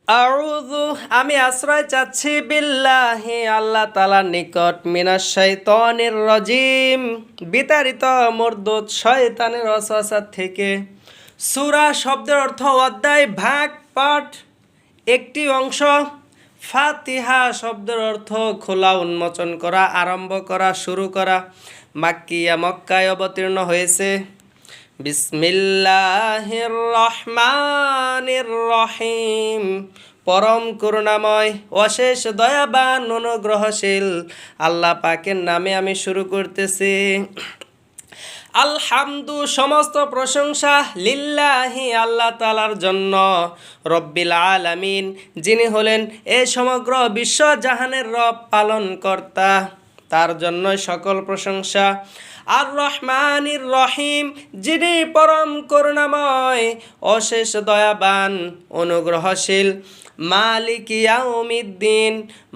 আউযু আমি আশ্রয় চাচ্ছি বিল্লাহি আল্লাহ তাআলার নিকট মিনাশ শাইতানির রাজিম বিতাড়িত মরদুদ শয়তানের ওয়াসওয়াসা থেকে। সূরা শব্দের অর্থ অধ্যায়, ভাগ, পাঠ, একটি অংশ। ফাতিহা শব্দের অর্থ খোলা, উন্মোচন করা, আরম্ভ করা, শুরু করা। মাক্কিয়া মক্কায় অবতীর্ণ হয়েছে। বিসমিল্লাহির রহমানির রহিম পরম করুণাময় অশেষ দয়াবান অনুগ্রহশীল আল্লাহ পাকের নামে আমি শুরু করতেছি। আলহামদু সমস্ত প্রশংসা লিল্লাহি আল্লাহ তাআলার জন্য, রব্বিল আলামিন যিনি হলেন এ সমগ্র বিশ্ব জাহানের রব, পালন কর্তা, তার জন্য সকল প্রশংসা। আর রহমানির রহিম যিনি পরম করুণাময় অশেষ দয়াবান অনুগ্রহশীল। মালিক ইয়াউমিদ্দিন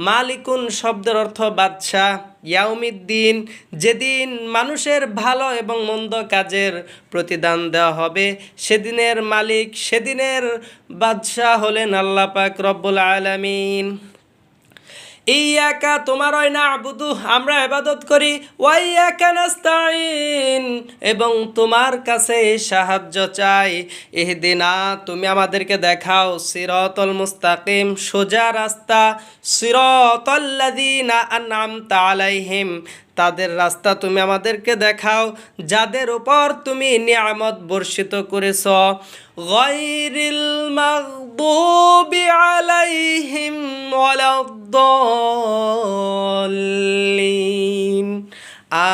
মালিকুন শব্দের অর্থ বাদশাহ, ইয়াউমিদ্দিন যেদিন মানুষের ভালো এবং মন্দ কাজের প্রতিদান দেওয়া হবে, সেদিনের মালিক, সেদিনের বাদশাহ হলেন আল্লাহ পাক রব্বুল আলামিন। ইয়াকা তোমারই না'বুদু আমরা ইবাদত করি, ওয়া ইয়াকা নাস্তাঈন এবং তোমার কাছে সাহায্য চাই। ইহদিনা তুমি আমাদেরকে দেখাও, সিরাতাল মুস্তাকিম সোজা রাস্তা, সিরাতাল্লাযীনা আন'আমতা আলাইহিম তাদের রাস্তা তুমি আমাদেরকে দেখাও যাদের উপর তুমি নিয়ামত বর্ষিত করেছ। গায়রিল মাগদুবি আলাইহিম ওয়ালাদ-দাল্লিন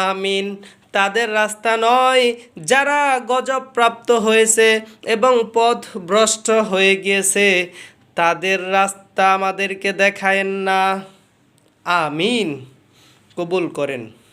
আমিন তাদের রাস্তা নয় যারা গজবপ্রাপ্ত হয়েছে এবং পথভ্রষ্ট হয়ে গিয়েছে, তাদের রাস্তা আমাদেরকে দেখায়েন না। আমিন, কবুল করেন।